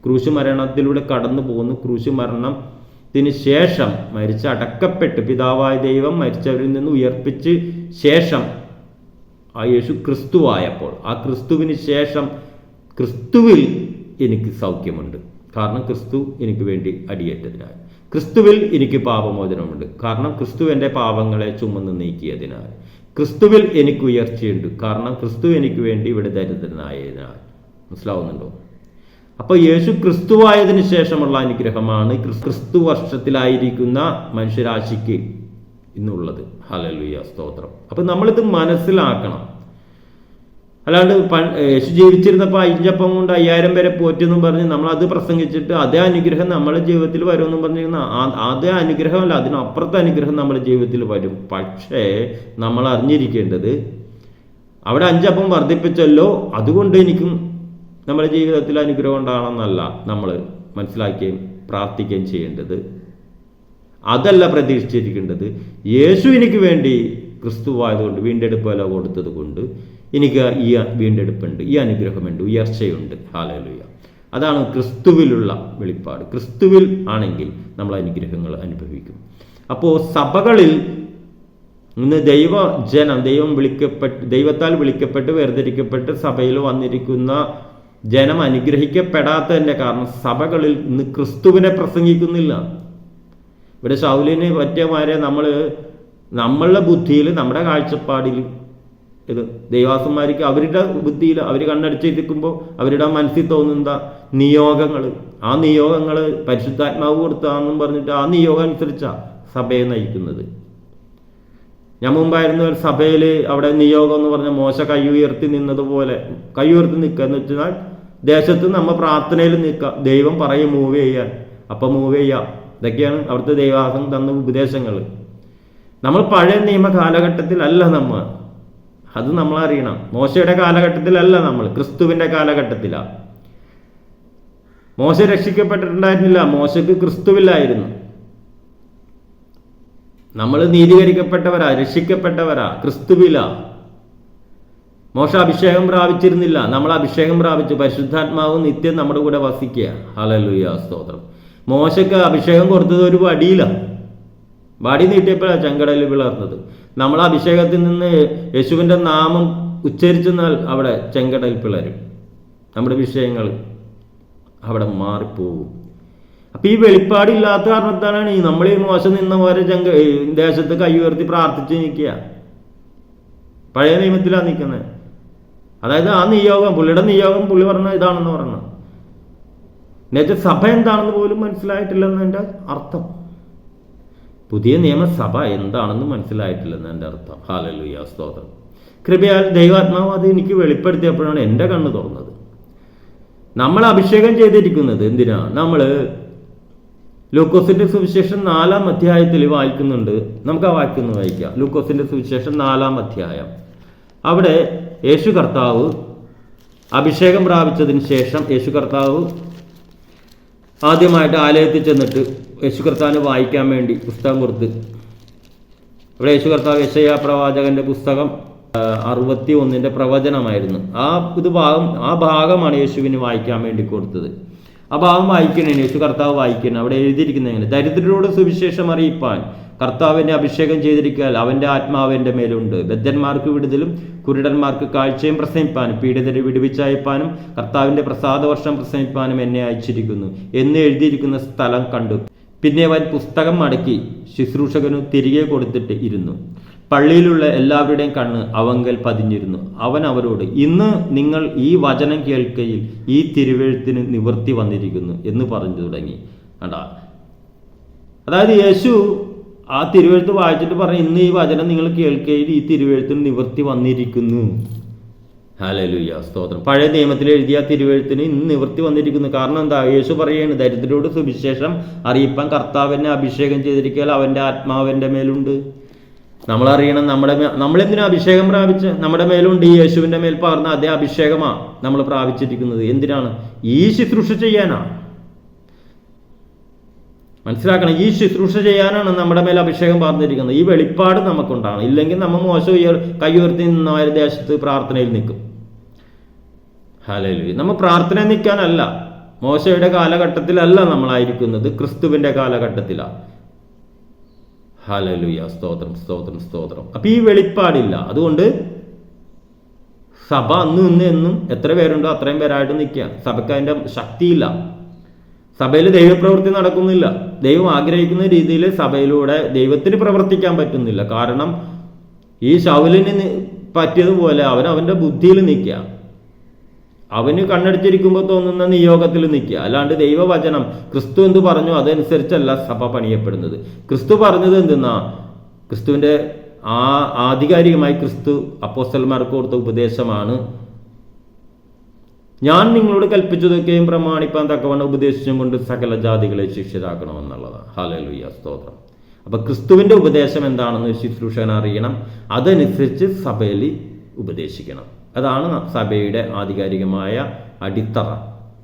ക്രൂശ് മരണത്തിലൂടെ കടന്നു പോകുന്നു. ക്രൂശ് മരണത്തിന് ശേഷം മരിച്ച് അടക്കപ്പെട്ട് പിതാവായ ദൈവം മരിച്ചവരിൽ നിന്ന് ഉയർപ്പിച്ച് ശേഷം ആ യേശു ക്രിസ്തുവായപ്പോൾ, ആ ക്രിസ്തുവിന് ശേഷം ക്രിസ്തുവിൽ എനിക്ക് സൗഖ്യമുണ്ട്, കാരണം ക്രിസ്തു എനിക്ക് വേണ്ടി അടിയേറ്റതിനാൽ. ക്രിസ്തുവിൽ എനിക്ക് പാപമോചനമുണ്ട്, കാരണം ക്രിസ്തു എൻ്റെ പാപങ്ങളെ ചുമന്ന് നീക്കിയതിനാൽ. ക്രിസ്തുവിൽ എനിക്ക് ഉയർച്ചയുണ്ട്, കാരണം ക്രിസ്തു എനിക്ക് വേണ്ടി ഇവിടെ ദരിദ്രനായതിനാൽ. മനസ്സിലാവുന്നുണ്ടോ? അപ്പോൾ യേശു ക്രിസ്തുവായതിനു ശേഷമുള്ള അനുഗ്രഹമാണ് ക്രിസ്തു വർഷത്തിലായിരിക്കുന്ന മനുഷ്യരാശിക്ക് ഇന്നുള്ളത്. ഹല്ലേലൂയ, സ്തോത്രം. അപ്പം നമ്മളിത് മനസ്സിലാക്കണം. അല്ലാണ്ട് യേശു ജീവിച്ചിരുന്നപ്പോൾ 5 അപ്പം കൊണ്ട് 5000 പേരെ പോറ്റെന്നും പറഞ്ഞ് നമ്മളത് പ്രസംഗിച്ചിട്ട് അതേ അനുഗ്രഹം നമ്മുടെ ജീവിതത്തിൽ വരുമെന്നും പറഞ്ഞിരുന്ന അതേ അനുഗ്രഹമല്ല, അതിനപ്പുറത്തെ അനുഗ്രഹം നമ്മുടെ ജീവിതത്തിൽ വരും. പക്ഷേ നമ്മൾ അറിഞ്ഞിരിക്കേണ്ടത് അവിടെ 5 അപ്പം വർദ്ധിപ്പിച്ചല്ലോ, അതുകൊണ്ട് എനിക്കും നമ്മുടെ ജീവിതത്തിൽ അനുഗ്രഹം ഉണ്ടാകണമെന്നല്ല നമ്മൾ മനസ്സിലാക്കുകയും പ്രാർത്ഥിക്കുകയും ചെയ്യേണ്ടത്. അതല്ല പ്രതീക്ഷിച്ചിരിക്കേണ്ടത്. യേശു എനിക്ക് വേണ്ടി ക്രിസ്തുവായതുകൊണ്ട്, വീണ്ടെടുപ്പ് വില കൊടുത്തത് കൊണ്ട് എനിക്ക് ഈ വീണ്ടെടുപ്പുണ്ട്, ഈ അനുഗ്രഹമുണ്ട്, ഉയർച്ചയുണ്ട്. ഹല്ലേലൂയ. അതാണ് ക്രിസ്തുവിലുള്ള വെളിപ്പാട്. ക്രിസ്തുവിൽ ആണെങ്കിൽ നമ്മൾ അനുഗ്രഹങ്ങൾ അനുഭവിക്കും. അപ്പോൾ സഭകളിൽ ഇന്ന് ദൈവത്താൽ വിളിക്കപ്പെട്ട് വേർതിരിക്കപ്പെട്ട് സഭയിൽ വന്നിരിക്കുന്ന ജനം അനുഗ്രഹിക്കപ്പെടാത്തതിൻ്റെ കാരണം സഭകളിൽ ഇന്ന് ക്രിസ്തുവിനെ പ്രസംഗിക്കുന്നില്ല. ഇവിടെ ശൗലിന് പറ്റിയമാരെ നമ്മളുടെ ബുദ്ധിയിൽ, നമ്മുടെ കാഴ്ചപ്പാടിൽ ഇത് ദൈവാസന്മാർക്ക് അവരുടെ ബുദ്ധിയിൽ അവർ കണ്ണടിച്ചിരിക്കുമ്പോൾ അവരുടെ മനസ്സിൽ തോന്നുന്ന നിയോഗങ്ങൾ, ആ നിയോഗങ്ങൾ പരിശുദ്ധാത്മാവ് കൊടുത്താണെന്നും പറഞ്ഞിട്ട് ആ നിയോഗം അനുസരിച്ചാണ് സഭയെ നയിക്കുന്നത്. ഞാൻ മുമ്പായിരുന്ന ഒരു സഭയിൽ അവിടെ നിയോഗം എന്ന് പറഞ്ഞ മോശ കൈ ഉയർത്തി നിന്നതുപോലെ കൈ ഉയർത്തി നിൽക്കുക എന്ന് വെച്ചാൽ ദേശത്ത് നമ്മൾ പ്രാർത്ഥനയിൽ നിൽക്കുക, ദൈവം പറയും മൂവ് ചെയ്യാൻ, അപ്പം മൂവ് ചെയ്യാം. ഇതൊക്കെയാണ് അവിടുത്തെ ദൈവാസം തന്ന ഉപദേശങ്ങൾ. നമ്മൾ പഴയ നിയമ കാലഘട്ടത്തിലല്ല അത് നമ്മളറിയണം. മോശയുടെ കാലഘട്ടത്തിലല്ല, നമ്മൾ ക്രിസ്തുവിൻ്റെ കാലഘട്ടത്തിലാണ്. മോശ രക്ഷിക്കപ്പെട്ടിട്ടുണ്ടായിരുന്നില്ല, മോശക്ക് ക്രിസ്തുവില്ലായിരുന്നു. നമ്മൾ നീതീകരിക്കപ്പെട്ടവരാ, രക്ഷിക്കപ്പെട്ടവരാ, ക്രിസ്തുവില. മോശ അഭിഷേകം പ്രാപിച്ചിരുന്നില്ല, നമ്മൾ അഭിഷേകം പ്രാപിച്ചു. പരിശുദ്ധാത്മാവ് നിത്യം നമ്മുടെ കൂടെ വസിക്കുക. ഹല്ലേലൂയ, സ്തോത്രം. മോശക്ക് അഭിഷേകം കൊടുത്തത് ഒരു വടി നീട്ടിയപ്പോഴാണ് ചെങ്കടലിൽ പിളർന്നത്. നമ്മൾ അഭിഷേകത്തിൽ നിന്ന് യേശുവിൻ്റെ നാമം ഉച്ചരിച്ചെന്നാൽ അവിടെ ചെങ്കടൽ പിളരും, നമ്മുടെ വിഷയങ്ങൾ അവിടെ മാറിപ്പോകും. അപ്പം ഈ വെളിപ്പാടില്ലാത്ത കാരണത്താലാണ് നമ്മൾ ഈ മോശം നിന്ന പോലെ ദേശത്ത് കൈ ഉയർത്തി പ്രാർത്ഥിച്ച് നിൽക്കുക. പഴയ നിയമത്തിലാണ് നിൽക്കുന്നത്. അതായത് ആ നിയോഗം, പുള്ളിയുടെ നിയോഗം പുള്ളി പറഞ്ഞ ഇതാണെന്ന് പറഞ്ഞു. എന്നുവെച്ചാൽ സഭ എന്താണെന്ന് പോലും മനസ്സിലായിട്ടില്ലെന്ന് എൻ്റെ അർത്ഥം. പുതിയ നിയമസഭ എന്താണെന്ന് മനസ്സിലായിട്ടില്ലെന്ന് എൻ്റെ അർത്ഥം. ഹല്ലേലൂയ, സ്തോത്രം. കൃപയാൽ ദൈവാത്മാവ് അത് എനിക്ക് വെളിപ്പെടുത്തിയപ്പോഴാണ് എൻ്റെ കണ്ണ് തുറന്നത്. നമ്മൾ അഭിഷേകം ചെയ്തിരിക്കുന്നത് എന്തിനാ? നമ്മൾ ലൂക്കോസിന്റെ സുവിശേഷം 4-ാം അധ്യായത്തിൽ വായിക്കുന്നുണ്ട്. നമുക്ക് ആ വാക്യം വായിക്കാം. ലൂക്കോസിന്റെ സുവിശേഷം 4-ാം അധ്യായം. അവിടെ യേശു കർത്താവ് അഭിഷേകം പ്രാപിച്ചതിന് ശേഷം യേശു കർത്താവ് ആദ്യമായിട്ട് ആലയത്തിൽ ചെന്നിട്ട് യേശു കർത്താവിന് വായിക്കാൻ വേണ്ടി പുസ്തകം കൊടുത്ത്, ഇവിടെ യേശു കർത്താവ് യെശയ്യാ പ്രവാചകന്റെ പുസ്തകം 61 പ്രവചനമായിരുന്നു. ആ ഭാഗമാണ് യേശുവിന് വായിക്കാൻ വേണ്ടി കൊടുത്തത്. ആ ഭാഗം വായിക്കണേ, യേശു കർത്താവ് വായിക്കണം. അവിടെ എഴുതിയിരിക്കുന്നത് എങ്ങനെ? ദരിദ്രരോട് സുവിശേഷം അറിയിപ്പാൻ കർത്താവിനെ അഭിഷേകം ചെയ്തിരിക്കാൻ അവൻ്റെ ആത്മാവിൻ്റെ മേലുണ്ട്. ബദ്ധന്മാർക്ക് വിടുതലും കുരുടന്മാർക്ക് കാഴ്ചയും പ്രസംഗിപ്പാനും പീഡിതരെ വിടുവിച്ചയപ്പാനും കർത്താവിൻ്റെ പ്രസാദവർഷം പ്രസംഗിപ്പാനും എന്നെ അയച്ചിരിക്കുന്നു എന്ന് എഴുതിയിരിക്കുന്ന സ്ഥലം കണ്ടു. പിന്നെ അവൻ പുസ്തകം മടക്കി ശുശ്രൂഷകനു തിരികെ കൊടുത്തിട്ട് ഇരുന്നു. പള്ളിയിലുള്ള എല്ലാവരുടെയും കണ്ണ് അവങ്കൽ പതിഞ്ഞിരുന്നു. അവൻ അവരോട്, ഇന്ന് നിങ്ങൾ ഈ വചനം കേൾക്കയിൽ ഈ തിരുവെഴുത്തിന് നിവൃത്തി വന്നിരിക്കുന്നു എന്ന് പറഞ്ഞു തുടങ്ങി. കണ്ടാ, അതായത് യേശു ആ തിരുവെഴുത്ത് വായിച്ചിട്ട് പറഞ്ഞു, ഇന്ന് ഈ വചനം നിങ്ങൾ കേൾക്കയിൽ ഈ തിരുവെഴുത്തിന് നിവൃത്തി വന്നിരിക്കുന്നു. ഹല്ലേലൂയ, സ്തോത്രം. പഴയ നിയമത്തിൽ എഴുതിയ തിരുവെഴുത്തിന് ഇന്ന് നിവൃത്തി വന്നിരിക്കുന്നു. കാരണം എന്താ? യേശു പറയുകയാണ്, ദരിദ്രരോട് സുവിശേഷം അറിയിപ്പാൻ കർത്താവിനെ അഭിഷേകം ചെയ്തിരിക്കാൻ അവൻ്റെ ആത്മാവിൻ്റെ മേലുണ്ട്. നമ്മളറിയണം, നമ്മളെന്തിനാ അഭിഷേകം പ്രാപിച്ച് നമ്മുടെ മേലുണ്ട്. ഈ യേശുവിൻ്റെ മേൽ പകർന്ന അതേ അഭിഷേകമാണ് നമ്മൾ പ്രാപിച്ചിരിക്കുന്നത്. എന്തിനാണ്? ഈ ശുശ്രൂഷ ചെയ്യാനാണ്. മനസ്സിലാക്കണം, ഈ ശുശ്രൂഷ ചെയ്യാനാണ് നമ്മുടെ മേൽ അഭിഷേകം പകർന്നിരിക്കുന്നത്. ഈ വെളിപ്പാട് നമുക്കുണ്ടാകണം. ഇല്ലെങ്കിൽ നമ്മൾ കൈ ഉയർത്തി നിന്നവരെ ദേശത്ത് പ്രാർത്ഥനയിൽ നിൽക്കും. ഹല്ലേലൂയ. നമ്മൾ പ്രാർത്ഥന നിൽക്കാനല്ല, മോശയുടെ കാലഘട്ടത്തിലല്ല നമ്മളായിരിക്കുന്നത്, ക്രിസ്തുവിൻ്റെ കാലഘട്ടത്തിലാണ്. ഹല്ലേലൂയ, സ്തോത്രം, സ്തോത്രം, സ്തോത്രം. അപ്പം ഈ വെളിപ്പാടില്ല. അതുകൊണ്ട് സഭ അന്ന് എന്നും എത്ര പേരുണ്ടോ അത്രയും പേരായിട്ട് നിൽക്കുക. സഭയ്ക്ക് അതിൻ്റെ ശക്തിയില്ല. സഭയിൽ ദൈവപ്രവൃത്തി നടക്കുന്നില്ല. ദൈവം ആഗ്രഹിക്കുന്ന രീതിയിൽ സഭയിലൂടെ ദൈവത്തിന് പ്രവർത്തിക്കാൻ പറ്റുന്നില്ല. കാരണം ഈ ശൗലിന് പറ്റിയതുപോലെ അവൻ്റെ ബുദ്ധിയിൽ നിൽക്കുക, അവന് കണ്ണടിച്ചിരിക്കുമ്പോൾ തോന്നുന്ന നിയോഗത്തിൽ നിൽക്കുക. അല്ലാണ്ട് ദൈവവചനം ക്രിസ്തു എന്ത് പറഞ്ഞു അതനുസരിച്ചല്ല സഭ പണിയപ്പെടുന്നത്. ക്രിസ്തു പറഞ്ഞത് എന്തെന്നാ? ക്രിസ്തുവിൻ്റെ ആധികാരികമായി ക്രിസ്തു അപ്പോസ്തലന്മാർക്ക് കൊടുത്ത ഉപദേശമാണ്, ഞാൻ നിങ്ങളോട് കൽപ്പിച്ചതൊക്കെയും പ്രമാണിപ്പാൻ തക്കവണ്ണം ഉപദേശിച്ചും കൊണ്ട് സകല ജാതികളെ ശിഷ്യരാക്കണമെന്നുള്ളതാണ്. ഹല്ലേലൂയ, സ്തോത്രം. അപ്പം ക്രിസ്തുവിൻ്റെ ഉപദേശം എന്താണെന്ന് ശുശ്രൂഷകൻ അറിയണം. അതനുസരിച്ച് സഭയിൽ ഉപദേശിക്കണം. അതാണ് സഭയുടെ ആധികാരികമായ അടിത്തറ.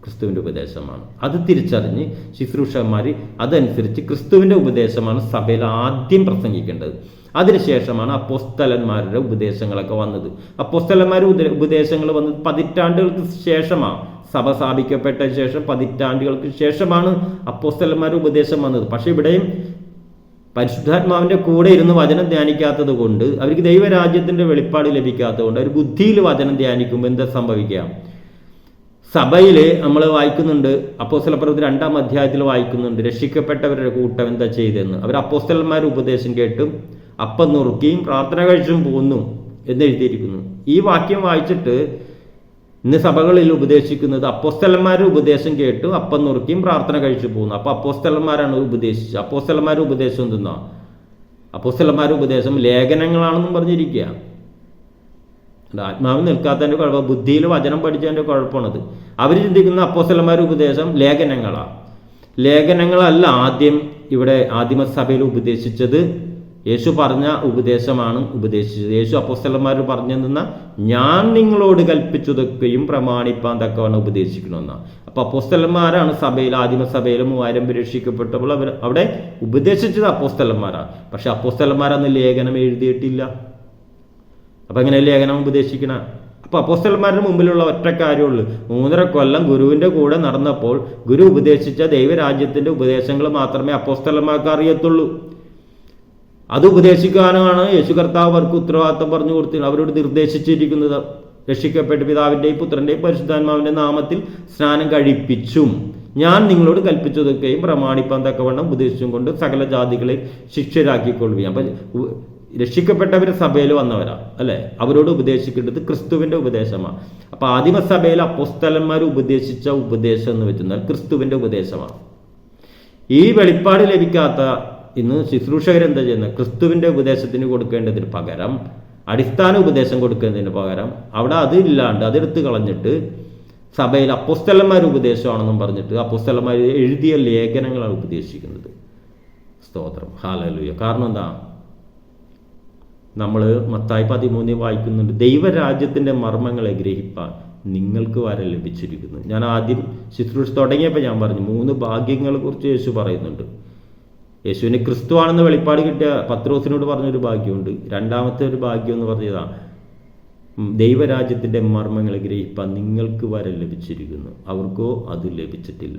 ക്രിസ്തുവിൻ്റെ ഉപദേശമാണ്. അത് തിരിച്ചറിഞ്ഞ് ശുശ്രൂഷകന്മാർ അതനുസരിച്ച് ക്രിസ്തുവിൻ്റെ ഉപദേശമാണ് സഭയിൽ ആദ്യം പ്രസംഗിക്കേണ്ടത്. അതിനുശേഷമാണ് അപ്പോസ്തലന്മാരുടെ ഉപദേശങ്ങളൊക്കെ വന്നത്. അപ്പോസ്തലന്മാരുടെ ഉപദേശങ്ങൾ വന്നത് പതിറ്റാണ്ടുകൾക്ക് ശേഷമാണ്. സഭ സ്ഥാപിക്കപ്പെട്ട ശേഷം പതിറ്റാണ്ടുകൾക്ക് ശേഷമാണ് അപ്പോസ്തലന്മാരുടെ ഉപദേശം വന്നത്. പക്ഷെ ഇവിടെയും പരിശുദ്ധാത്മാവിൻ്റെ കൂടെ ഇരുന്ന് വചനം ധ്യാനിക്കാത്തത് കൊണ്ട്, അവർക്ക് ദൈവരാജ്യത്തിൻ്റെ വെളിപ്പാട് ലഭിക്കാത്തത് കൊണ്ട്, അവർ ബുദ്ധിയിൽ വചനം ധ്യാനിക്കുമ്പോൾ എന്താ സംഭവിക്കാം? സഭയിൽ നമ്മൾ വായിക്കുന്നുണ്ട്, അപ്പോസ്തലപ്രവൃത്തി 2-ാം അധ്യായത്തിൽ വായിക്കുന്നുണ്ട്, രക്ഷിക്കപ്പെട്ടവരുടെ കൂട്ടം എന്താ ചെയ്തെന്ന്. അവർ അപ്പോസ്തലന്മാരുടെ ഉപദേശം കേട്ടും അപ്പം നുറുക്കിയും പ്രാർത്ഥന കഴിച്ചും പോന്നു എന്നെഴുതിയിരിക്കുന്നു. ഈ വാക്യം വായിച്ചിട്ട് ഇന്ന് സഭകളിൽ ഉപദേശിക്കുന്നത് അപ്പോസ്തലന്മാരുടെ ഉപദേശം കേട്ടു അപ്പം നുറുക്കിയും പ്രാർത്ഥന കഴിച്ചു പോകുന്നു. അപ്പോൾ അപ്പോസ്തലന്മാരാണ് ഉപദേശിച്ചത്. അപ്പോസ്തലന്മാരുടെ ഉപദേശം എന്തെന്നാ? അപ്പോസ്തലന്മാരുടെ ഉപദേശം ലേഖനങ്ങളാണെന്നും പറഞ്ഞിരിക്കുക. ആത്മാവിൽ നിൽക്കാത്തതിൻ്റെ കുഴപ്പം, ബുദ്ധിയിൽ വചനം പഠിച്ചതിൻ്റെ കുഴപ്പമാണത്. അവർ ചിന്തിക്കുന്ന അപ്പോസ്തലന്മാരുടെ ഉപദേശം ലേഖനങ്ങളാണ്. ലേഖനങ്ങളല്ല ആദ്യം ഇവിടെ ആദിമസഭയിൽ ഉപദേശിച്ചത്. യേശു പറഞ്ഞ ഉപദേശമാണ് ഉപദേശിച്ചത്. യേശു അപ്പോസ്തലന്മാർ പറഞ്ഞെന്ന ഞാൻ നിങ്ങളോട് കൽപ്പിച്ചതൊക്കെയും പ്രമാണിപ്പാൻ തക്കവണ്ണം ഉപദേശിക്കണമെന്നാണ്. അപ്പോൾ അപ്പോസ്തലന്മാരാണ് സഭയിൽ, ആദിമസഭയിൽ 3000 പേര് രക്ഷിക്കപ്പെട്ടപ്പോൾ അവർ അവിടെ ഉപദേശിച്ചത് അപ്പോസ്തലന്മാരാണ്. പക്ഷെ അപ്പോസ്തലന്മാരന്ന് ലേഖനം എഴുതിയിട്ടില്ല. അപ്പം എങ്ങനെ ലേഖനം ഉപദേശിക്കണം? അപ്പോൾ അപ്പോസ്തലന്മാരുടെ മുമ്പിലുള്ള ഒറ്റ കാര്യമുള്ളൂ. 3.5 കൊല്ലം ഗുരുവിൻ്റെ കൂടെ നടന്നപ്പോൾ ഗുരു ഉപദേശിച്ച ദൈവരാജ്യത്തിൻ്റെ ഉപദേശങ്ങൾ മാത്രമേ അപ്പോസ്തലന്മാർക്ക് അറിയത്തുള്ളൂ. അത് ഉപദേശിക്കാനാണ് യേശു കർത്താവ് അവർക്ക് ഉത്തരവാദിത്തം പറഞ്ഞു കൊടുത്തത്. അവരോട് നിർദ്ദേശിച്ചിരിക്കുന്നത് രക്ഷിക്കപ്പെട്ട പിതാവിൻ്റെയും പുത്രൻ്റെയും പരിശുദ്ധാത്മാവിൻ്റെ നാമത്തിൽ സ്നാനം കഴിപ്പിച്ചും ഞാൻ നിങ്ങളോട് കൽപ്പിച്ചതൊക്കെയും പ്രമാണിപ്പാൻ തക്കവണ്ണം ഉപദേശിച്ചും കൊണ്ട് സകല ജാതികളെ ശിഷ്യരാക്കിക്കൊള്ളുകയും. അപ്പം രക്ഷിക്കപ്പെട്ടവർ സഭയിൽ വന്നവരാ അല്ലേ? അവരോട് ഉപദേശിക്കേണ്ടത് ക്രിസ്തുവിൻ്റെ ഉപദേശമാണ്. അപ്പോൾ ആദിമസഭയിൽ അപ്പോസ്തലന്മാർ ഉപദേശിച്ച ഉപദേശം എന്ന് വെച്ചാൽ ക്രിസ്തുവിൻ്റെ ഉപദേശമാണ്. ഈ വെളിപ്പാട് ലഭിക്കാത്ത ഇന്ന് ശുശ്രൂഷകരെന്താ ചെയ്യുന്നത്? ക്രിസ്തുവിൻ്റെ ഉപദേശത്തിന് കൊടുക്കേണ്ടതിന് പകരം, അടിസ്ഥാന ഉപദേശം കൊടുക്കുന്നതിന് പകരം അവിടെ അതില്ലാണ്ട് അതെടുത്ത് കളഞ്ഞിട്ട് സഭയിൽ അപ്പോസ്തലന്മാരുടെ ഉപദേശമാണെന്നും പറഞ്ഞിട്ട് അപ്പോസ്തലന്മാർ എഴുതിയ ലേഖനങ്ങളാണ് ഉപദേശിക്കുന്നത്. സ്തോത്രം, ഹല്ലേലൂയ. കാരണം എന്താ? നമ്മൾ മത്തായി 13 വായിക്കുന്നുണ്ട്, ദൈവരാജ്യത്തിൻ്റെ മർമ്മങ്ങളെ ഗ്രഹിപ്പാൻ നിങ്ങൾക്ക് വരം ലഭിച്ചിരിക്കുന്നു. ഞാൻ ആദ്യം ശുശ്രൂഷ തുടങ്ങിയപ്പോൾ ഞാൻ പറഞ്ഞു 3 ഭാഗ്യങ്ങളെ കുറിച്ച് യേശു പറയുന്നുണ്ട്. യേശുവിന് ക്രിസ്തുവാണെന്ന് വെളിപ്പാട് കിട്ടിയ പത്രോസിനോട് പറഞ്ഞൊരു ഭാഗ്യമുണ്ട്. രണ്ടാമത്തെ ഒരു ഭാഗ്യം എന്ന് പറഞ്ഞതാണ് ദൈവരാജ്യത്തിൻ്റെ മർമ്മങ്ങളെ ഗ്രഹിപ്പാൻ നിങ്ങൾക്ക് വരം ലഭിച്ചിരിക്കുന്നു. അവർക്കോ അത് ലഭിച്ചിട്ടില്ല.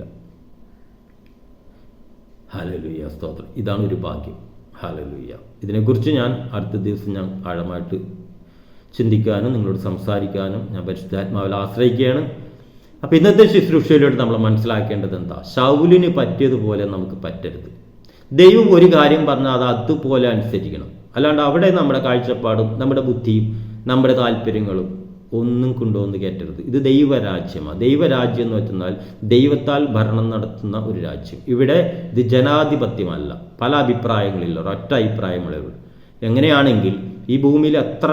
ഹല്ലേലൂയ, സ്തോത്രം. ഇതാണ് ഒരു ഭാഗ്യം. ഹല്ലേലൂയ. ഇതിനെക്കുറിച്ച് ഞാൻ അടുത്ത ദിവസം ഞാൻ ആഴമായിട്ട് ചിന്തിക്കാനും നിങ്ങളോട് സംസാരിക്കാനും ഞാൻ പരിശുദ്ധാത്മാവിൽ ആശ്രയിക്കുകയാണ്. അപ്പോൾ ഇന്നത്തെ ശുശ്രൂഷയിലൂടെ നമ്മൾ മനസ്സിലാക്കേണ്ടത് എന്താ? ശൗലിന് പറ്റിയതുപോലെ നമുക്ക് പറ്റരുത്. ദൈവം ഒരു കാര്യം പറഞ്ഞാൽ അത് അതുപോലെ അനുസരിക്കണം. അല്ലാണ്ട് അവിടെ നമ്മുടെ കാഴ്ചപ്പാടും നമ്മുടെ ബുദ്ധിയും നമ്മുടെ താല്പര്യങ്ങളും ഒന്നും കൊണ്ടുവന്ന് കയറ്റരുത്. ഇത് ദൈവരാജ്യമാണ്. ദൈവരാജ്യം എന്ന് വെച്ചാൽ ദൈവത്താൽ ഭരണം നടത്തുന്ന ഒരു രാജ്യം. ഇവിടെ ഇത് ജനാധിപത്യമല്ല. പല അഭിപ്രായങ്ങളില്ല, ഒരൊറ്റ അഭിപ്രായങ്ങളേ ഉള്ളൂ. എങ്ങനെയാണെങ്കിൽ ഈ ഭൂമിയിൽ എത്ര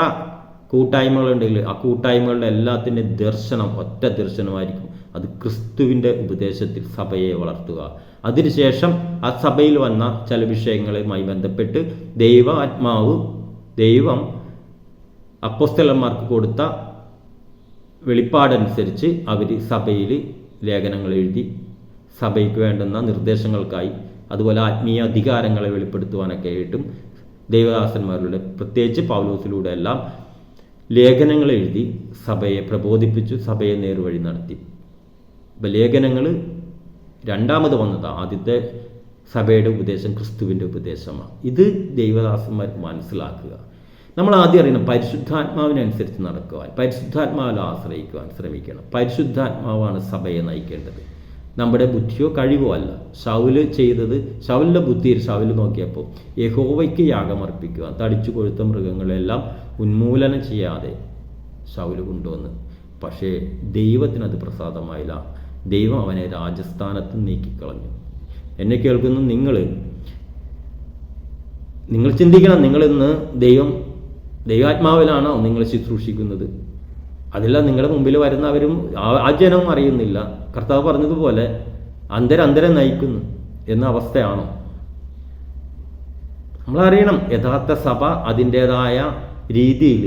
കൂട്ടായ്മകളുണ്ടെങ്കിൽ ആ കൂട്ടായ്മകളുടെ എല്ലാത്തിൻ്റെ ദർശനം ഒറ്റ ദർശനമായിരിക്കും. അത് ക്രിസ്തുവിൻ്റെ ഉപദേശത്തിൽ സഭയെ വളർത്തുക. അതിനുശേഷം ആ സഭയിൽ വന്ന ചില വിഷയങ്ങളുമായി ബന്ധപ്പെട്ട് ദൈവം അപ്പോസ്തലന്മാർക്ക് കൊടുത്ത വെളിപ്പാടനുസരിച്ച് അവർ സഭയിൽ ലേഖനങ്ങൾ എഴുതി സഭയ്ക്ക് വേണ്ടുന്ന നിർദ്ദേശങ്ങൾക്കായി, അതുപോലെ ആത്മീയ അധികാരങ്ങളെ വെളിപ്പെടുത്തുവാനൊക്കെ ആയിട്ടും ദൈവദാസന്മാരുടെ പ്രത്യേകിച്ച് പൗലോസിലൂടെ എല്ലാം ലേഖനങ്ങൾ എഴുതി സഭയെ പ്രബോധിപ്പിച്ചു, സഭയെ നേർവഴി നടത്തി. അപ്പം ലേഖനങ്ങൾ രണ്ടാമത് വന്നതാണ്. ആദ്യത്തെ സഭയുടെ ഉപദേശം ക്രിസ്തുവിൻ്റെ ഉപദേശമാണ്. ഇത് ദൈവദാസന്മാർക്ക് മനസ്സിലാക്കുക. നമ്മൾ ആദ്യം അറിയണം, പരിശുദ്ധാത്മാവിനനുസരിച്ച് നടക്കുവാൻ, പരിശുദ്ധാത്മാവിൽ ആശ്രയിക്കുവാൻ ശ്രമിക്കണം. പരിശുദ്ധാത്മാവാണ് സഭയെ നയിക്കേണ്ടത്, നമ്മുടെ ബുദ്ധിയോ കഴിവോ അല്ല. ശൗലിൻ്റെ ബുദ്ധിയിൽ ശൗൽ നോക്കിയപ്പോൾ യഹോവയ്ക്ക് യാഗമർപ്പിക്കുവാൻ തടിച്ചു കൊഴുത്ത മൃഗങ്ങളെല്ലാം ഉന്മൂലനം ചെയ്യാതെ ശൗൽ കൊണ്ടുവന്ന്, പക്ഷേ ദൈവത്തിനത് പ്രസാദമായില്ല. ദൈവം അവനെ രാജസ്ഥാനത്ത് നീക്കിക്കളഞ്ഞു. എന്നെ കേൾക്കുന്ന നിങ്ങൾ ചിന്തിക്കണം, നിങ്ങളിന്ന് ദൈവാത്മാവിലാണോ നിങ്ങൾ ശുശ്രൂഷിക്കുന്നത്? അതല്ല നിങ്ങളുടെ മുമ്പിൽ വരുന്നവരും ആ ജനവും അറിയുന്നില്ല. കർത്താവ് പറഞ്ഞതുപോലെ അന്തരെ നയിക്കുന്നു എന്ന അവസ്ഥയാണോ? നമ്മളറിയണം, യഥാർത്ഥ സഭ അതിൻ്റേതായ രീതിയിൽ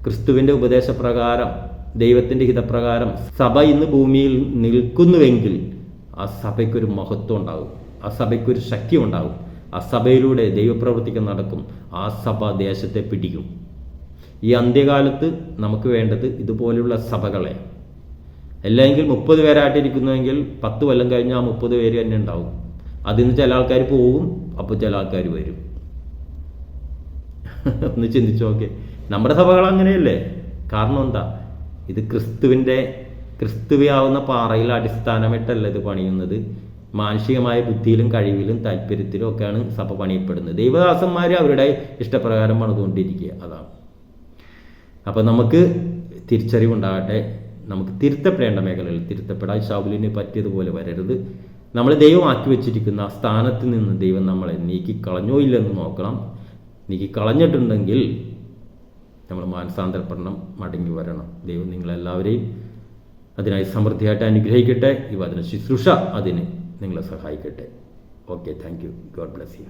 ക്രിസ്തുവിൻ്റെ ഉപദേശപ്രകാരം ദൈവത്തിൻ്റെ ഹിതപ്രകാരം സഭ ഇന്ന് ഭൂമിയിൽ നിൽക്കുന്നുവെങ്കിൽ ആ സഭയ്ക്കൊരു മഹത്വം ഉണ്ടാകും, ആ സഭയ്ക്കൊരു ശക്തി ഉണ്ടാകും, ആ സഭയിലൂടെ ദൈവപ്രവൃത്തിക്ക് നടക്കും, ആ സഭ ദേശത്തെ പിടിക്കും. ഈ അന്ത്യകാലത്ത് നമുക്ക് വേണ്ടത് ഇതുപോലുള്ള സഭകളെ. അല്ലെങ്കിൽ 30 പേരായിട്ടിരിക്കുന്നുവെങ്കിൽ 10 കൊല്ലം കഴിഞ്ഞ് ആ 30 പേര് തന്നെ ഉണ്ടാവും. അതിൽ നിന്ന് ചില ആൾക്കാർ പോകും, അപ്പോൾ ചില ആൾക്കാർ വരും. ഒന്ന് ചിന്തിച്ചു നോക്കേ. നമ്മുടെ സഭകൾ അങ്ങനെയല്ലേ? കാരണം എന്താ? ഇത് ക്രിസ്തുവിയാവുന്ന പാറയിൽ അടിസ്ഥാനമായിട്ടല്ല ഇത് പണിയുന്നത്. മാനുഷികമായ ബുദ്ധിയിലും കഴിവിലും താല്പര്യത്തിലും ഒക്കെയാണ് സഭ പണിയപ്പെടുന്നത്. ദൈവദാസന്മാർ അവരുടെ ഇഷ്ടപ്രകാരം പണിതുകൊണ്ടിരിക്കുക. അതാണ്. അപ്പം നമുക്ക് തിരിച്ചറിവുണ്ടാകട്ടെ. നമുക്ക് തിരുത്തപ്പെടേണ്ട മേഖലകളിൽ തിരുത്തപ്പെടാൻ ശൗലിന് പറ്റിയതുപോലെ വരരുത്. നമ്മൾ ദൈവം ആക്കി വെച്ചിരിക്കുന്ന ആ സ്ഥാനത്ത് നിന്ന് ദൈവം നമ്മളെ നീക്കിക്കളഞ്ഞോ ഇല്ലെന്ന് നോക്കണം. നീക്കിക്കളഞ്ഞിട്ടുണ്ടെങ്കിൽ നമ്മൾ മാനസാന്തരപ്പെടണം, മടങ്ങി വരണം. ദൈവം നിങ്ങളെല്ലാവരെയും അതിനായി സമൃദ്ധിയായിട്ട് അനുഗ്രഹിക്കട്ടെ. ഈ വചന ശുശ്രൂഷ അതിന് നിങ്ങളെ സഹായിക്കട്ടെ. Okay, thank you. God bless you.